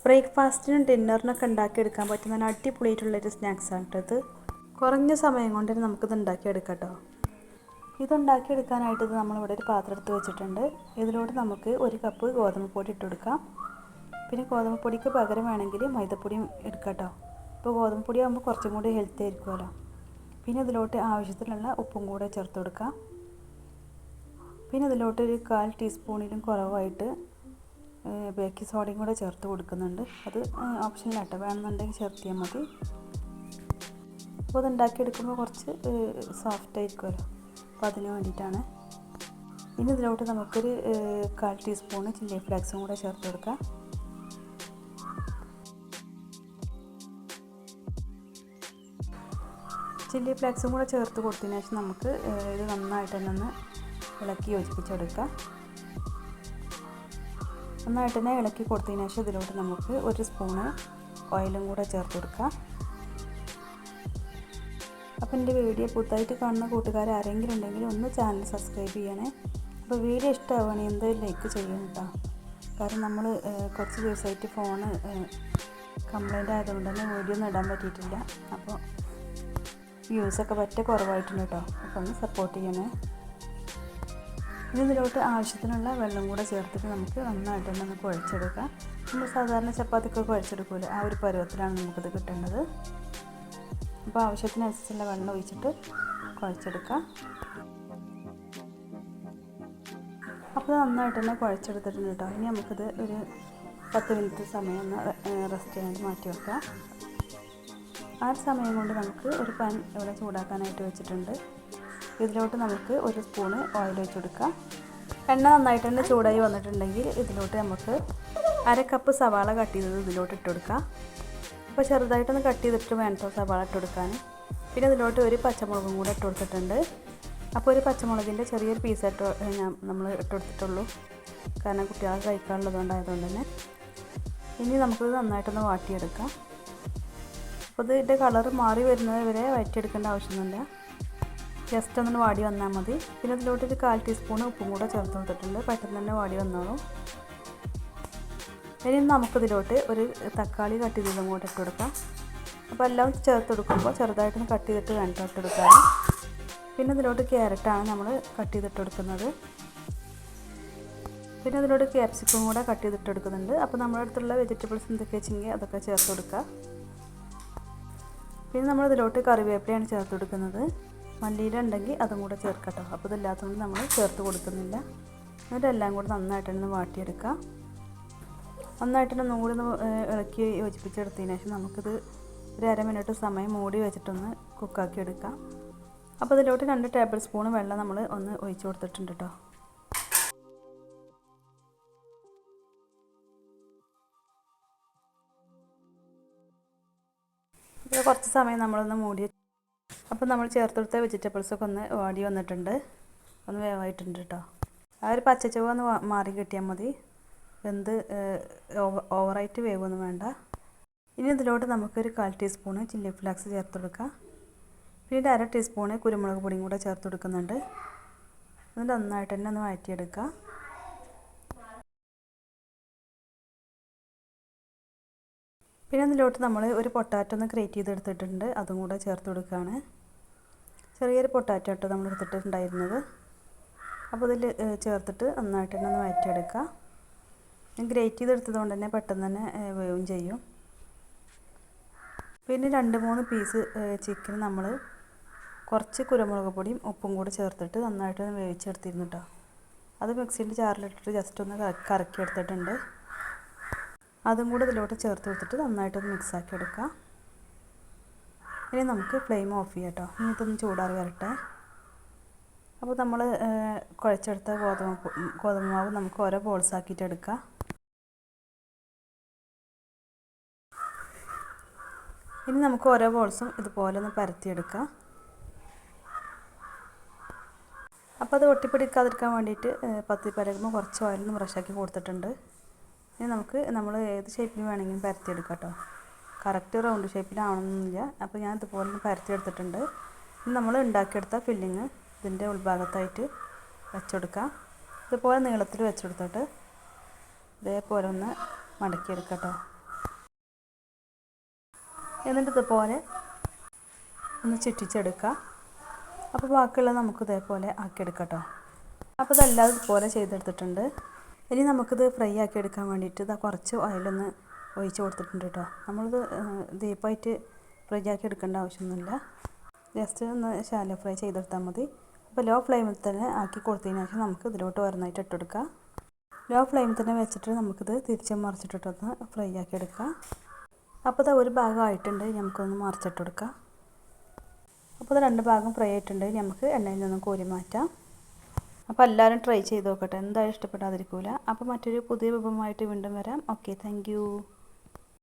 ബ്രേക്ക്ഫാസ്റ്റിനും ഡിന്നറിനൊക്കെ ഉണ്ടാക്കിയെടുക്കാൻ പറ്റുന്ന നല്ല അടിപൊളിയായിട്ടുള്ളൊരു സ്നാക്സാണ് കേട്ടോ ഇത്. കുറഞ്ഞ സമയം കൊണ്ട് തന്നെ നമുക്കിത് ഉണ്ടാക്കിയെടുക്കാം കേട്ടോ. ഇതുണ്ടാക്കിയെടുക്കാനായിട്ട് നമ്മളിവിടെ ഒരു പാത്രം എടുത്ത് വെച്ചിട്ടുണ്ട്. ഇതിലോട്ട് നമുക്ക് 1 കപ്പ് ഗോതമ്പ് പൊടി ഇട്ട് കൊടുക്കാം. പിന്നെ ഗോതമ്പ് പൊടിക്ക് പകരം വേണമെങ്കിൽ മൈദപ്പൊടിയും എടുക്കാം കേട്ടോ. ഇപ്പോൾ ഗോതമ്പ് പൊടി ആകുമ്പോൾ കുറച്ചും കൂടി ഹെൽത്തി ആയിരിക്കുമല്ലോ. പിന്നെ ഇതിലോട്ട് ആവശ്യത്തിനുള്ള ഉപ്പും കൂടെ ചേർത്ത് കൊടുക്കാം. പിന്നെ ഇതിലോട്ട് ഒരു 1/4 ടീസ്പൂണിലും കുറവായിട്ട് ബേക്കിംഗ് സോഡയും കൂടെ ചേർത്ത് കൊടുക്കുന്നുണ്ട്. അത് ഓപ്ഷനിലാട്ടോ, വേണമെന്നുണ്ടെങ്കിൽ ചേർത്തിയാൽ മതി. അപ്പോൾ അത് ഉണ്ടാക്കിയെടുക്കുമ്പോൾ കുറച്ച് സോഫ്റ്റ് ആയിരിക്കുമല്ലോ, അപ്പോൾ അതിന് വേണ്ടിയിട്ടാണ്. ഇനി ഇതിലോട്ട് നമുക്കൊരു 1/4 ടീസ്പൂണ് ചില്ലി ഫ്ലേക്സും കൂടെ ചേർത്ത് കൊടുക്കാം. ചില്ലി ഫ്ലേക്സും കൂടെ ചേർത്ത് കൊടുത്തതിന് ശേഷം നമുക്ക് ഇത് നന്നായിട്ട് തന്നെ ഒന്ന് ഇളക്കി യോജിപ്പിച്ചെടുക്കാം. നന്നായിട്ട് തന്നെ ഇളക്കി കൊടുത്തതിന് ശേഷം ഇതിലോട്ട് നമുക്ക് 1 സ്പൂണ് ഓയിലും കൂടെ ചേർത്ത് കൊടുക്കാം. അപ്പോൾ എൻ്റെ വീഡിയോ പുതുതായിട്ട് കാണുന്ന കൂട്ടുകാർ ആരെങ്കിലും ഉണ്ടെങ്കിൽ ഒന്ന് ചാനൽ സബ്സ്ക്രൈബ് ചെയ്യണേ. അപ്പോൾ വീഡിയോ ഇഷ്ടമാവുകയാണെങ്കിൽ എന്തായാലും ലൈക്ക് ചെയ്യണം കേട്ടോ. കാരണം നമ്മൾ കുറച്ച് ദിവസമായിട്ട് ഫോണ് കംപ്ലൈൻ്റ് ആയതുകൊണ്ട് തന്നെ വീഡിയോ ഒന്നും ഇടാൻ പറ്റിയിട്ടില്ല. അപ്പോൾ വ്യൂസൊക്കെ പറ്റ കുറവായിട്ടുണ്ട് കേട്ടോ. അപ്പോൾ ഒന്ന് സപ്പോർട്ട് ചെയ്യണേ. ഇനി ഇതിലോട്ട് ആവശ്യത്തിനുള്ള വെള്ളം കൂടെ ചേർത്തിട്ട് നമുക്ക് നന്നായിട്ട് തന്നെ ഒന്ന് കുഴച്ചെടുക്കാം. നമ്മൾ സാധാരണ ചപ്പാത്തിക്കൊക്കെ കുഴച്ചെടുക്കില്ല, ആ ഒരു പരുവത്തിലാണ് നമുക്കിത് കിട്ടേണ്ടത്. അപ്പോൾ ആവശ്യത്തിനനുസരിച്ചുള്ള വെള്ളം ഒഴിച്ചിട്ട് കുഴച്ചെടുക്കാം. അപ്പോൾ നന്നായിട്ട് തന്നെ കുഴച്ചെടുത്തിട്ടുണ്ട് കേട്ടോ. ഇനി നമുക്കിത് ഒരു 10 മിനിറ്റ് സമയം ഒന്ന് റെസ്റ്റ് ചെയ്യാനായിട്ട് മാറ്റി വെക്കാം. ആ സമയം കൊണ്ട് നമുക്ക് ഒരു പാൻ ഇവിടെ ചൂടാക്കാനായിട്ട് വെച്ചിട്ടുണ്ട്. ഇതിലോട്ട് നമുക്ക് 1 സ്പൂണ് ഓയിൽ ഒഴിച്ച് കൊടുക്കാം. എണ്ണ നന്നായിട്ട് തന്നെ ചൂടായി വന്നിട്ടുണ്ടെങ്കിൽ ഇതിലോട്ട് നമുക്ക് 1/2 കപ്പ് സവാള കട്ട് ചെയ്തത് ഇതിലോട്ട് ഇട്ട് കൊടുക്കാം. അപ്പോൾ ചെറുതായിട്ടൊന്ന് കട്ട് ചെയ്തിട്ട് വേണം സവാള ഇട്ട് കൊടുക്കാൻ. പിന്നെ ഇതിലോട്ട് ഒരു പച്ചമുളകും കൂടെ ഇട്ട് കൊടുത്തിട്ടുണ്ട്. അപ്പോൾ ഒരു പച്ചമുളകിൻ്റെ ചെറിയൊരു പീസായിട്ട് നമ്മൾ ഇട്ട് കൊടുത്തിട്ടുള്ളൂ, കാരണം കുട്ടികൾക്ക് കഴിക്കാനുള്ളതുകൊണ്ടായതുകൊണ്ട് തന്നെ. ഇനി നമുക്കിത് നന്നായിട്ടൊന്ന് വാട്ടിയെടുക്കാം. അപ്പോൾ ഇതിൻ്റെ കളർ മാറി വരുന്നത് വരെ വഴറ്റിയെടുക്കേണ്ട ആവശ്യമൊന്നുമില്ല, ജസ്റ്റ് ഒന്ന് വാടി വന്നാൽ മതി. പിന്നെ ഇതിലോട്ട് ഒരു 1/4 ടീസ്പൂൺ ഉപ്പും കൂടെ ചേർത്ത് കൊടുത്തിട്ടുണ്ട്, പെട്ടെന്ന് തന്നെ വാടി വന്നോളും. ഇനി നമുക്കിതിലോട്ട് ഒരു തക്കാളി കട്ട് ചെയ്തതും കൂടെ ഇട്ട് കൊടുക്കാം. അപ്പോൾ എല്ലാം ചേർത്ത് കൊടുക്കുമ്പോൾ ചെറുതായിട്ടൊന്ന് കട്ട് ചെയ്തിട്ട് വേണ്ട ഇട്ട് കൊടുക്കാൻ. പിന്നെ ഇതിലോട്ട് ക്യാരറ്റാണ് നമ്മൾ കട്ട് ചെയ്തിട്ട് കൊടുക്കുന്നത്. പിന്നെ ഇതിലോട്ട് ക്യാപ്സിക്കം കൂടെ കട്ട് ചെയ്തിട്ട് കൊടുക്കുന്നുണ്ട്. അപ്പോൾ നമ്മുടെ അടുത്തുള്ള വെജിറ്റബിൾസ് എന്തൊക്കെ വെച്ചെങ്കിൽ അതൊക്കെ ചേർത്ത് കൊടുക്കുക. പിന്നെ നമ്മളിതിലോട്ട് കറിവേപ്പിലയാണ് ചേർത്ത് കൊടുക്കുന്നത്. മല്ലിയില ഉണ്ടെങ്കിൽ അതും കൂടെ ചേർക്കട്ടോ. അപ്പോൾ ഇതില്ലാത്തതുകൊണ്ട് നമ്മൾ ചേർത്ത് കൊടുക്കുന്നില്ല. എന്നിട്ട് എല്ലാം കൂടെ നന്നായിട്ടൊന്ന് വാട്ടിയെടുക്കുക. നന്നായിട്ടൊന്നും കൂടി ഇളക്കി യോജിപ്പിച്ചെടുത്തതിന് ശേഷം നമുക്കിത് ഒരു 1/2 മിനിറ്റ് സമയം മൂടി വെച്ചിട്ടൊന്ന് കുക്കാക്കി എടുക്കാം. അപ്പോൾ ഇതിലോട്ട് 2 ടേബിൾ സ്പൂൺ വെള്ളം നമ്മൾ ഒന്ന് ഒഴിച്ച് കൊടുത്തിട്ടുണ്ട് കേട്ടോ. ഇത് കുറച്ച് സമയം നമ്മളൊന്ന് മൂടി. അപ്പോൾ നമ്മൾ ചേർത്തെടുത്ത വെജിറ്റബിൾസൊക്കെ ഒന്ന് വാടി വന്നിട്ടുണ്ട്, ഒന്ന് വേവായിട്ടുണ്ട് കേട്ടോ. ആ ഒരു പച്ചച്ചുവ ഒന്ന് മാറി കിട്ടിയാൽ മതി, വെന്ത് ഓവറായിട്ട് വേവൊന്നും വേണ്ട. ഇനി ഇതിലോട്ട് നമുക്കൊരു 1/4 ടീസ്പൂണ് ചില്ലി ഫ്ലേക്സ് ചേർത്ത് കൊടുക്കാം. പിന്നെ 1/2 ടീസ്പൂണ് കുരുമുളക് പൊടിയും കൂടെ ചേർത്ത് കൊടുക്കുന്നുണ്ട്. എന്നിട്ട് നന്നായിട്ട് തന്നെ ഒന്ന് വഴറ്റിയെടുക്കുക. പിന്നെ ഇതിലോട്ട് നമ്മൾ ഒരു പൊട്ടാറ്റോ ഒന്ന് ഗ്രേറ്റ് ചെയ്തെടുത്തിട്ടുണ്ട്, അതും കൂടെ ചേർത്ത് കൊടുക്കുകയാണ്. ചെറിയൊരു പൊട്ടാറ്റോ ആട്ടോ നമ്മൾ എടുത്തിട്ടുണ്ടായിരുന്നത്. അപ്പോൾ ഇതിൽ ചേർത്തിട്ട് നന്നായിട്ട് തന്നെ ഒന്ന് വഴറ്റിയെടുക്കുക. ഗ്രേറ്റ് ചെയ്തെടുത്തത് കൊണ്ട് തന്നെ പെട്ടെന്ന് തന്നെ വേവും ചെയ്യും. പിന്നെ 2-3 പീസ് ചിക്കൻ നമ്മൾ കുറച്ച് കുരുമുളക് പൊടിയും ഉപ്പും കൂടി ചേർത്തിട്ട് നന്നായിട്ട് വേവിച്ചെടുത്തിരുന്നു കേട്ടോ. അത് മിക്സിൻ്റെ ജാറിലിട്ടിട്ട് ജസ്റ്റ് ഒന്ന് കറക്കി എടുത്തിട്ടുണ്ട്. അതും കൂടെ ഇതിലോട്ട് ചേർത്ത് കൊടുത്തിട്ട് നന്നായിട്ടൊന്ന് മിക്സാക്കി എടുക്കാം. ഇനി നമുക്ക് ഫ്ലെയിം ഓഫ് ചെയ്യാം കേട്ടോ. ഇനി ഇതൊന്ന് ചൂടാറി വരട്ടെ. അപ്പോൾ നമ്മൾ കുഴച്ചെടുത്ത ഗോതമ്പ് മാവ് നമുക്ക് ഓരോ ബോൾസ് ആക്കിയിട്ട് എടുക്കാം. ഇനി നമുക്ക് ഓരോ ബോൾസും ഇതുപോലെ ഒന്ന് പരത്തിയെടുക്കാം. അപ്പോൾ അത് ഒട്ടിപ്പിടിക്കാതിരിക്കാൻ വേണ്ടിയിട്ട് പരക്കുമ്പോൾ കുറച്ച് ഓയിലൊന്ന് ബ്രഷാക്കി കൊടുത്തിട്ടുണ്ട്. ഇനി നമ്മൾ ഏത് ഷേപ്പിൽ വേണമെങ്കിലും പരത്തിയെടുക്കാം കേട്ടോ. കറക്റ്റ് റൗണ്ട് ഷേപ്പിലാവണമെന്നില്ല. അപ്പോൾ ഞാൻ ഇതുപോലെ ഒന്ന് പരത്തിയെടുത്തിട്ടുണ്ട്. ഇനി നമ്മൾ ഉണ്ടാക്കിയെടുത്ത ഫില്ലിങ് ഇതിൻ്റെ ഉൾഭാഗത്തായിട്ട് വെച്ചെടുക്കാം. ഇതുപോലെ നീളത്തിൽ വെച്ചെടുത്തിട്ട് ഇതേപോലെ ഒന്ന് മടക്കിയെടുക്കാം കേട്ടോ. എന്നിട്ട് ഇതുപോലെ ഒന്ന് ചുറ്റിച്ചെടുക്കുക. അപ്പോൾ ബാക്കിയുള്ളത് നമുക്ക് ഇതേപോലെ ആക്കിയെടുക്കാം കേട്ടോ. അപ്പോൾ ഇതെല്ലാം ഇതുപോലെ ചെയ്തെടുത്തിട്ടുണ്ട്. ഇനി നമുക്കിത് ഫ്രൈ ആക്കി എടുക്കാൻ വേണ്ടിയിട്ട് ഇതാ കുറച്ച് ഓയിലൊന്ന് ഒഴിച്ച് കൊടുത്തിട്ടുണ്ട് കേട്ടോ. നമ്മളിത് ഡീപ്പായിട്ട് ഫ്രൈ ആക്കി എടുക്കേണ്ട ആവശ്യമൊന്നുമില്ല. ജസ്റ്റ് ഒന്ന് ശാലോ ഫ്രൈ ചെയ്തെടുത്താൽ മതി. അപ്പോൾ ലോ ഫ്ലെയിമിൽ തന്നെ ആക്കി കൊടുത്തതിന് ശേഷം നമുക്ക് ഇതിലോട്ട് ഓരോന്നായിട്ട് ഇട്ടെടുക്കാം. ലോ ഫ്ലെയിമിൽ തന്നെ വെച്ചിട്ട് നമുക്കിത് തിരിച്ച് മറിച്ചിട്ടിട്ടൊന്ന് ഫ്രൈ ആക്കി എടുക്കാം. അപ്പോൾ ഇത് ഒരു ഭാഗം ആയിട്ടുണ്ട്, നമുക്കൊന്ന് മറിച്ചിട്ട് കൊടുക്കാം. അപ്പോൾ ഇത് 2 ഭാഗം ഫ്രൈ ആയിട്ടുണ്ട്, നമുക്ക് എണ്ണയിൽ നിന്നും കോരി മാറ്റാം. അപ്പോൾ എല്ലാവരും ട്രൈ ചെയ്ത് നോക്കട്ടെ, എന്തായാലും ഇഷ്ടപ്പെടാതിരിക്കില്ല. അപ്പോൾ മറ്റൊരു പുതിയ വിഭവമായിട്ട് വീണ്ടും വരാം. Okay, thank you.